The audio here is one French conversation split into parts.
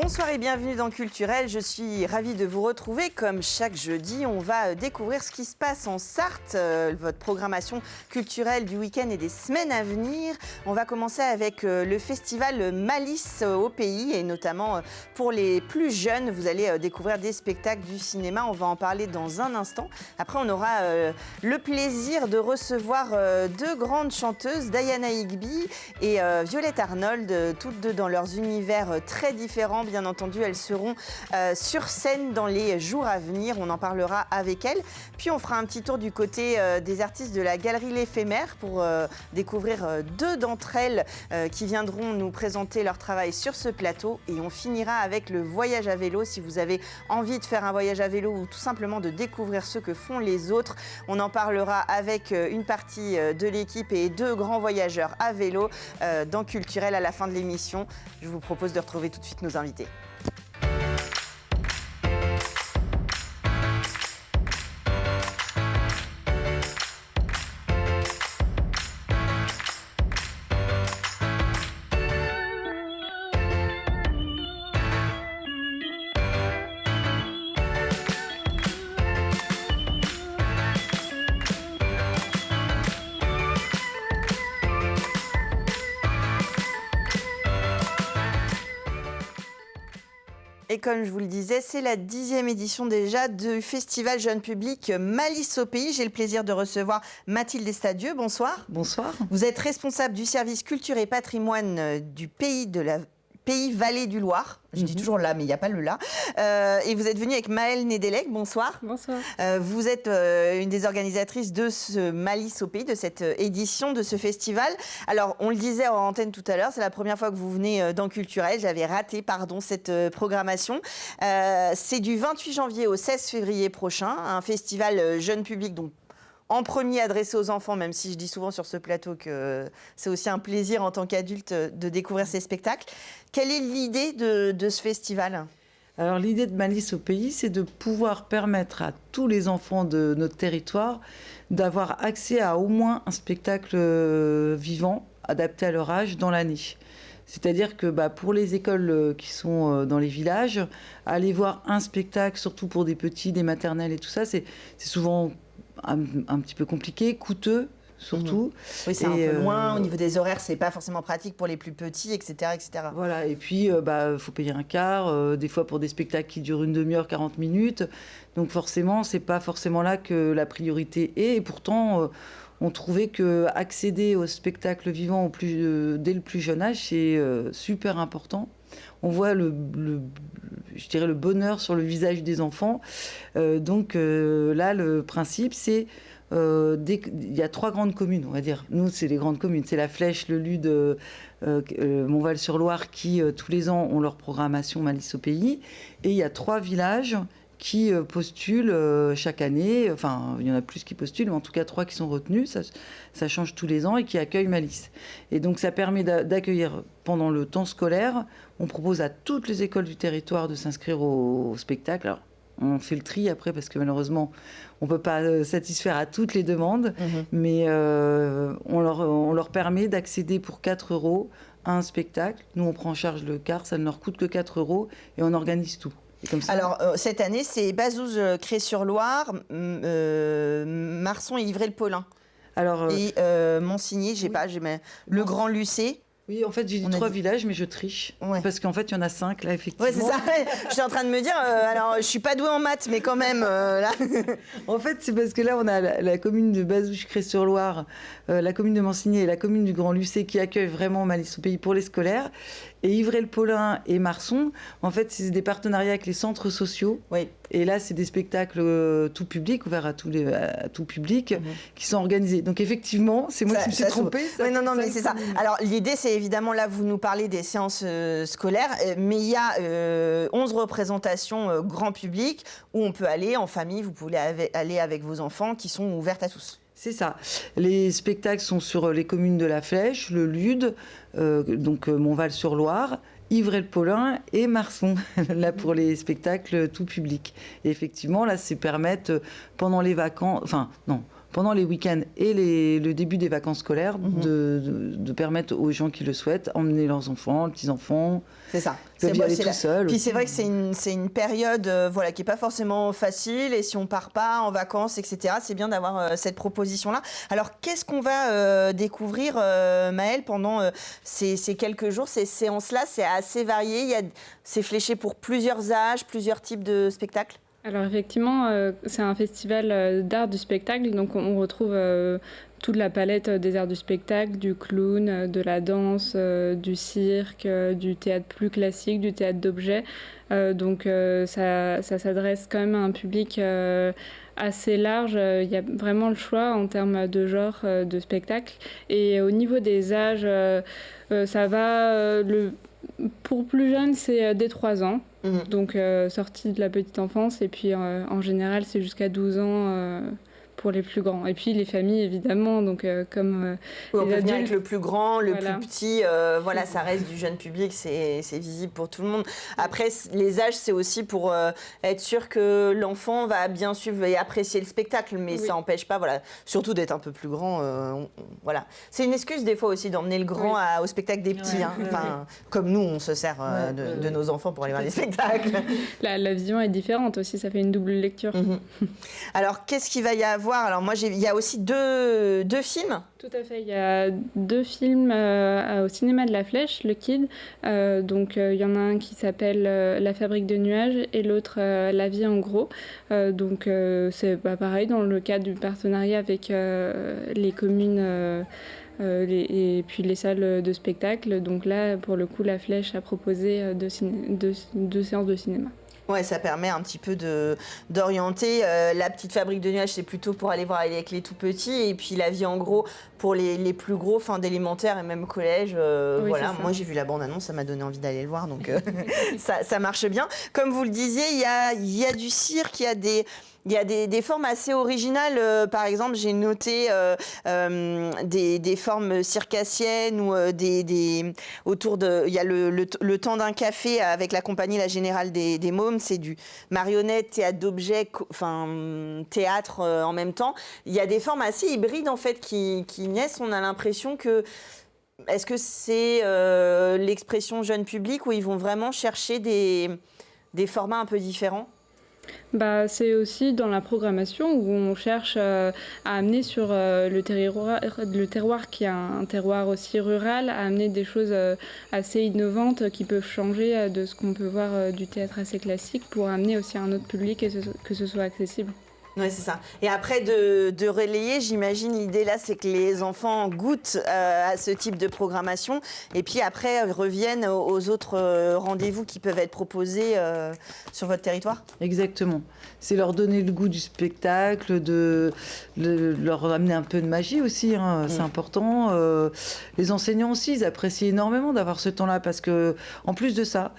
Bonsoir et bienvenue dans Culturel. Je suis ravie de vous retrouver. Comme chaque jeudi, on va découvrir ce qui se passe en Sarthe, votre programmation culturelle du week-end et des semaines à venir. On va commencer avec le festival Malice au pays et notamment pour les plus jeunes, vous allez découvrir des spectacles du cinéma. On va en parler dans un instant. Après, on aura le plaisir de recevoir deux grandes chanteuses, Diana Higby et Violette Arnold, toutes deux dans leurs univers très différents. Bien entendu, elles seront sur scène dans les jours à venir. On en parlera avec elles. Puis on fera un petit tour du côté des artistes de la Galerie L'Éphémère pour découvrir deux d'entre elles qui viendront nous présenter leur travail sur ce plateau. Et on finira avec le voyage à vélo. Si vous avez envie de faire un voyage à vélo ou tout simplement de découvrir ce que font les autres, on en parlera avec une partie de l'équipe et deux grands voyageurs à vélo dans Culturel à la fin de l'émission. Je vous propose de retrouver tout de suite nos invités. Et comme je vous le disais, c'est la 10e édition déjà du festival jeune public Malice au pays. J'ai le plaisir de recevoir Mathilde Estadieux. Bonsoir. Bonsoir. Vous êtes responsable du service culture et patrimoine du pays Vallée du Loir. Je dis toujours là, mais il n'y a pas le là. Et vous êtes venue avec Maëlle Nedelec. Bonsoir. Bonsoir. Vous êtes une des organisatrices de ce Malice au pays, de cette édition de ce festival. Alors, on le disait en antenne tout à l'heure, c'est la première fois que vous venez dans Culturel. J'avais raté, cette programmation. C'est du 28 janvier au 16 février prochain, un festival jeune public, donc en premier adressé aux enfants, même si je dis souvent sur ce plateau que c'est aussi un plaisir en tant qu'adulte de découvrir ces spectacles. Quelle est l'idée de ce festival ? Alors l'idée de Malice au pays, c'est de pouvoir permettre à tous les enfants de notre territoire d'avoir accès à au moins un spectacle vivant, adapté à leur âge, dans l'année. C'est-à-dire que pour les écoles qui sont dans les villages, aller voir un spectacle, surtout pour des petits, des maternelles et tout ça, c'est souvent un petit peu compliqué, coûteux surtout. Oui, c'est un peu loin, au niveau des horaires, c'est pas forcément pratique pour les plus petits, etc. etc. Voilà, et puis faut payer un quart, des fois pour des spectacles qui durent une demi-heure, 40 minutes. Donc forcément, c'est pas forcément là que la priorité est. Et pourtant, on trouvait qu'accéder au spectacle vivant dès le plus jeune âge, c'est super important. On voit le bonheur sur le visage des enfants. Donc là, le principe, c'est il y a 3 grandes communes, on va dire. Nous, c'est les grandes communes. C'est la Flèche, le Lude, Montval-sur-Loire qui, tous les ans, ont leur programmation Malice au pays. Et il y a 3 villages qui postulent chaque année. Enfin, il y en a plus qui postulent, mais en tout cas 3 qui sont retenus. Ça change tous les ans et qui accueillent Malice. Et donc, ça permet d'accueillir pendant le temps scolaire. On propose à toutes les écoles du territoire de s'inscrire au spectacle. Alors, on fait le tri après parce que malheureusement, on ne peut pas satisfaire à toutes les demandes. Mais on leur permet d'accéder pour 4 € à un spectacle. Nous, on prend en charge le quart, ça ne leur coûte que 4 € et on organise tout. Comme ça. Alors, cette année, c'est Bazouge, Cré-sur-Loire, Marson et Ivray-le-Paulin. Alors, et Monsigny, le Grand Lucé. Oui, en fait, j'ai dit 3 villages, mais je triche. Ouais. Parce qu'en fait, il y en a 5, là, effectivement. Oui, c'est ça. Je suis en train de me dire, alors, je ne suis pas douée en maths, mais quand même, là... En fait, c'est parce que là, on a la commune de Bazouge-Cré-sur-Loire, la commune de Mansigny et la commune du Grand Lucé qui accueillent vraiment Malice au pays pour les scolaires. Et Ivray-le-Paulin et Marson, en fait, c'est des partenariats avec les centres sociaux. Oui. Et là, c'est des spectacles tout public, ouverts à tout public, qui sont organisés. Donc, effectivement, c'est moi qui me suis trompée. Oui, non, mais c'est ça. Alors, l'idée, c'est évidemment, là, vous nous parlez des séances scolaires, mais il y a 11 représentations grand public où on peut aller en famille, vous pouvez aller avec vos enfants, qui sont ouvertes à tous. C'est ça. Les spectacles sont sur les communes de la Flèche, le Lude, donc Montval-sur-Loire, Ivray-le-Paulin et Marson, là pour les spectacles tout public. Et effectivement, là, c'est permettre pendant les vacances, pendant les week-ends et le début des vacances scolaires, de permettre aux gens qui le souhaitent, emmener leurs enfants, petits-enfants. C'est ça. Ils peuvent y aller tout seuls. Puis c'est vrai que c'est une période voilà, qui n'est pas forcément facile, et si on ne part pas en vacances, etc., c'est bien d'avoir cette proposition-là. Alors, qu'est-ce qu'on va découvrir, Maëlle, pendant ces quelques jours? Ces séances-là, c'est assez varié. C'est fléché pour plusieurs âges, plusieurs types de spectacles? Alors effectivement, c'est un festival d'art du spectacle, donc on retrouve toute la palette des arts du spectacle, du clown, de la danse, du cirque, du théâtre plus classique, du théâtre d'objets. Donc ça s'adresse quand même à un public assez large. Il y a vraiment le choix en termes de genre de spectacle. Et au niveau des âges, ça va... Pour plus jeunes, c'est dès 3 ans. Donc sortie de la petite enfance, et puis en général c'est jusqu'à 12 ans pour les plus grands. Et puis les familles évidemment, donc comme on les peut adultes. venir avec le plus grand, le Voilà. plus petit, voilà, ça reste du jeune public, c'est visible pour tout le monde. Après, les âges, c'est aussi pour être sûr que l'enfant va bien suivre et apprécier le spectacle, mais ça n'empêche pas, voilà, surtout d'être un peu plus grand. Voilà. C'est une excuse des fois aussi d'emmener le grand au spectacle des petits. Enfin, comme nous, on se sert de nos enfants pour aller voir les spectacles. La vision est différente aussi, ça fait une double lecture. Alors, qu'est-ce qu'il va y avoir? Alors moi, il y a aussi deux films. Tout à fait, il y a 2 films au cinéma de la Flèche, le Kid. Donc il y en a un qui s'appelle La Fabrique de nuages et l'autre La vie en gros. Donc c'est pareil dans le cadre du partenariat avec les communes et puis les salles de spectacle. Donc là, pour le coup, la Flèche a proposé 2 séances de cinéma. Ouais, ça permet un petit peu d'orienter. La petite fabrique de nuages, c'est plutôt pour aller voir avec les tout petits. Et puis la vie en gros pour les plus gros, fin d'élémentaire et même collège. Voilà. Moi, j'ai vu la bande-annonce, ça m'a donné envie d'aller le voir. Donc ça marche bien. Comme vous le disiez, il y a du cirque, il y a des formes assez originales. Par exemple, j'ai noté des formes circassiennes ou autour de... Il y a le temps d'un café avec la compagnie La Générale des Mômes. C'est du marionnette, théâtre d'objets, théâtre en même temps. Il y a des formes assez hybrides en fait qui naissent. On a l'impression que... Est-ce que c'est l'expression jeune public où ils vont vraiment chercher des formats un peu différents? C'est aussi dans la programmation où on cherche à amener sur le terroir qui est un terroir aussi rural, à amener des choses assez innovantes qui peuvent changer de ce qu'on peut voir du théâtre assez classique pour amener aussi à un autre public et que ce soit accessible. Oui, c'est ça. Et après de relayer, j'imagine, l'idée là, c'est que les enfants goûtent à ce type de programmation et puis après reviennent aux autres rendez-vous qui peuvent être proposés sur votre territoire. Exactement. C'est leur donner le goût du spectacle, leur amener un peu de magie aussi, c'est important. Les enseignants aussi, ils apprécient énormément d'avoir ce temps-là parce que, en plus de ça,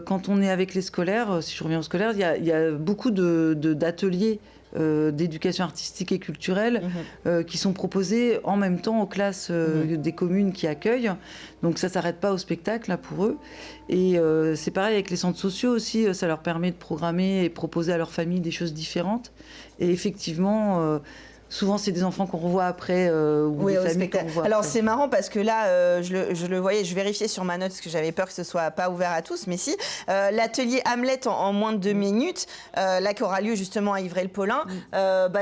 quand on est avec les scolaires, si je reviens aux scolaires, il y a beaucoup d'ateliers d'éducation artistique et culturelle qui sont proposés en même temps aux classes des communes qui accueillent. Donc ça ne s'arrête pas au spectacle là, pour eux. Et c'est pareil avec les centres sociaux aussi, ça leur permet de programmer et proposer à leur famille des choses différentes. Et effectivement... souvent, c'est des enfants qu'on revoit après ou des familles qu'on revoit Alors, après. c'est marrant parce que là, je le voyais, je vérifiais sur ma note parce que j'avais peur que ce soit pas ouvert à tous, mais si. L'atelier Hamlet en moins de 2 minutes, là, qui aura lieu justement à Ivray-le-Paulin,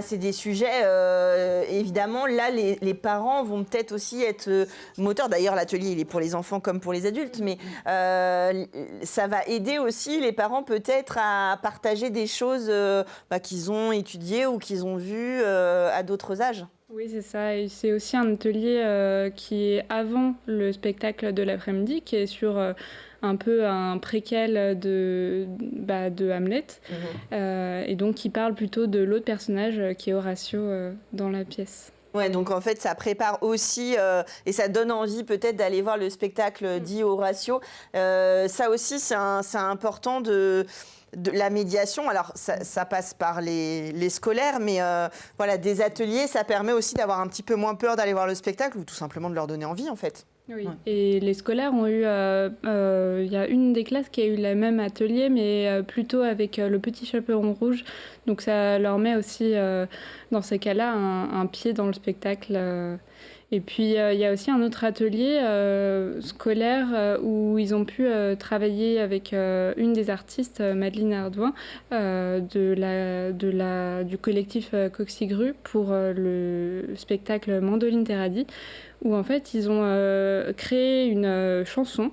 c'est des sujets, évidemment, là, les parents vont peut-être aussi être moteurs. D'ailleurs, l'atelier, il est pour les enfants comme pour les adultes, mais ça va aider aussi les parents peut-être à partager des choses qu'ils ont étudiées ou qu'ils ont vues à d'autres âges. Oui, c'est ça. Et c'est aussi un atelier qui est avant le spectacle de l'après-midi, qui est sur un peu un préquel de Hamlet, et donc qui parle plutôt de l'autre personnage qui est Horatio dans la pièce. Ouais, donc en fait, ça prépare aussi et ça donne envie peut-être d'aller voir le spectacle dit Horatio. Ça aussi, c'est important de la médiation. Alors, ça passe par les scolaires, mais voilà, des ateliers, ça permet aussi d'avoir un petit peu moins peur d'aller voir le spectacle ou tout simplement de leur donner envie, en fait. Oui. Ouais. Et les scolaires ont eu, il y a une des classes qui a eu le même atelier, mais plutôt avec le petit chaperon rouge. Donc ça leur met aussi, dans ces cas-là, un pied dans le spectacle. Et puis il y a aussi un autre atelier scolaire où ils ont pu travailler avec une des artistes, Madeleine Ardouin, du collectif Coxigru pour le spectacle Mandoline Terradi, où en fait ils ont créé une chanson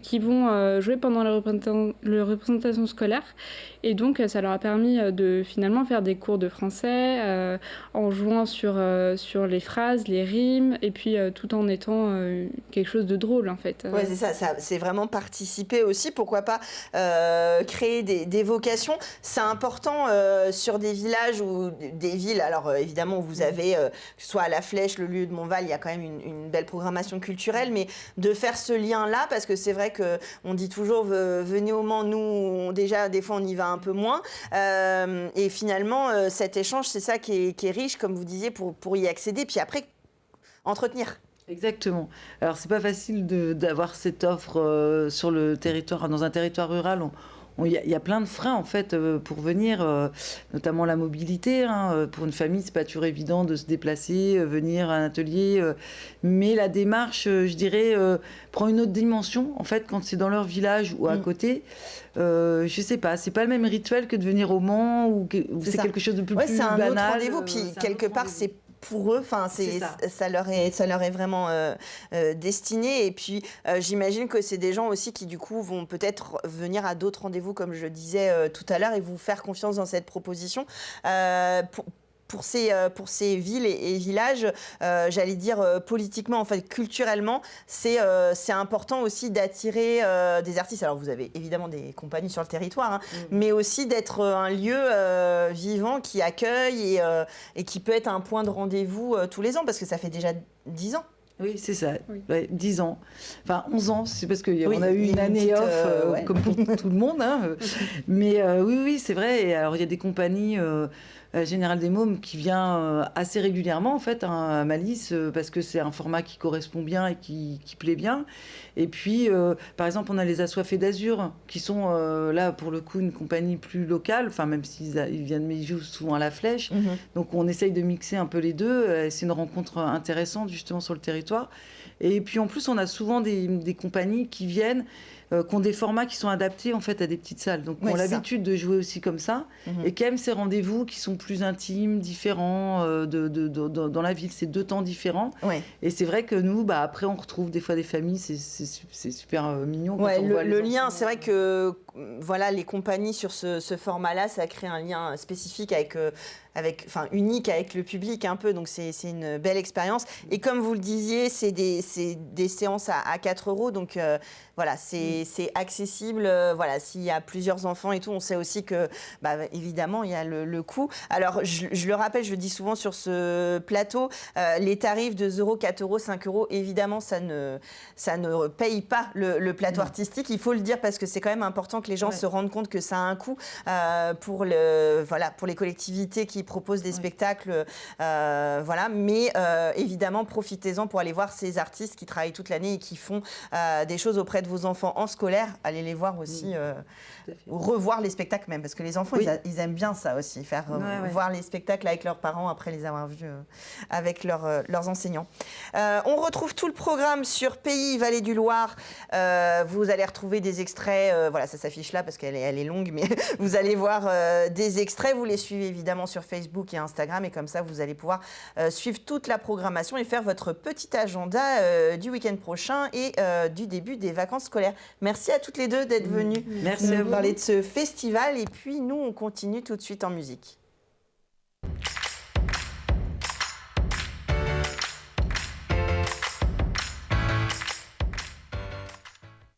qui vont jouer pendant les représentations scolaires. Et donc, ça leur a permis de finalement faire des cours de français en jouant sur les phrases, les rimes, et puis tout en étant quelque chose de drôle, en fait. Oui, c'est ça, c'est vraiment participer aussi, pourquoi pas créer des vocations. C'est important sur des villages ou des villes. Alors, évidemment, vous avez, que ce soit à La Flèche, le lieu de Montval, il y a quand même une belle programmation culturelle, mais de faire ce lien-là, parce que c'est vrai qu'on dit toujours, venez au Mans, nous, déjà, des fois, on y va un peu moins. Et finalement, cet échange, c'est ça qui est riche, comme vous disiez, pour y accéder, puis après, entretenir. Exactement. Alors, c'est pas facile d'avoir cette offre sur le territoire, dans un territoire rural. Il y a plein de freins en fait pour venir, notamment la mobilité. Pour une famille, c'est pas toujours évident de se déplacer, venir à un atelier. Mais la démarche, je dirais, prend une autre dimension en fait quand c'est dans leur village ou à côté. Je sais pas, c'est pas le même rituel que de venir au Mans ou c'est quelque chose de plus banal. C'est un autre rendez-vous. Puis quelque part, c'est pour eux, ça leur est vraiment destiné. Et puis, j'imagine que c'est des gens aussi qui, du coup, vont peut-être venir à d'autres rendez-vous, comme je disais tout à l'heure, et vous faire confiance dans cette proposition. Pour ces villes et villages, j'allais dire politiquement, en fait, culturellement, c'est important aussi d'attirer des artistes. Alors, vous avez évidemment des compagnies sur le territoire, mais aussi d'être un lieu vivant qui accueille et qui peut être un point de rendez-vous tous les ans, parce que ça fait déjà 10 ans. Oui, c'est ça. Oui. Ouais, 10 ans. Enfin, 11 ans, c'est parce qu'on a eu une année off, comme pour tout le monde. Mais oui, c'est vrai. Et alors, il y a des compagnies... Général des Mômes qui vient assez régulièrement en fait à Malice parce que c'est un format qui correspond bien et qui plaît bien. Et puis par exemple on a les Assoiffés d'Azur qui sont là pour le coup une compagnie plus locale, enfin même s'ils viennent mais ils jouent souvent à La Flèche. Donc on essaye de mixer un peu les deux. C'est une rencontre intéressante justement sur le territoire. Et puis en plus on a souvent des compagnies qui viennent qui ont des formats qui sont adaptés en fait à des petites salles, donc on a l'habitude de jouer aussi comme ça, et quand même ces rendez-vous qui sont plus intimes, différents dans la ville, c'est 2 temps différents, et c'est vrai que nous, après on retrouve des fois des familles, c'est super mignon. Quand on voit le lien, c'est vrai que voilà, les compagnies sur ce format-là, ça crée un lien spécifique unique avec le public un peu, donc c'est une belle expérience. Et comme vous le disiez, c'est des séances à 4 €, donc voilà, c'est accessible. Voilà, s'il y a plusieurs enfants et tout, on sait aussi que, évidemment, il y a le coût. Alors, je le rappelle, je le dis souvent sur ce plateau, les tarifs de 2 €, 4 €, 5 €, évidemment, ça ne paye pas le plateau artistique. Il faut le dire parce que c'est quand même important que les gens se rendent compte que ça a un coût pour les collectivités qui proposent des spectacles. Mais évidemment, profitez-en pour aller voir ces artistes qui travaillent toute l'année et qui font des choses auprès de vos enfants en scolaire. Allez les voir aussi, revoir les spectacles même, parce que les enfants, ils aiment bien ça aussi, faire voir les spectacles avec leurs parents après les avoir vus avec leurs enseignants. On retrouve tout le programme sur Pays Vallée du Loir. Vous allez retrouver des extraits, ça s'affiche là parce qu'elle est longue, mais vous allez voir des extraits. Vous les suivez évidemment sur Facebook et Instagram, et comme ça, vous allez pouvoir suivre toute la programmation et faire votre petit agenda du week-end prochain et du début des vacances scolaires. Merci à toutes les deux d'être venues Merci à vous. Parler de ce festival, et puis nous, on continue tout de suite en musique.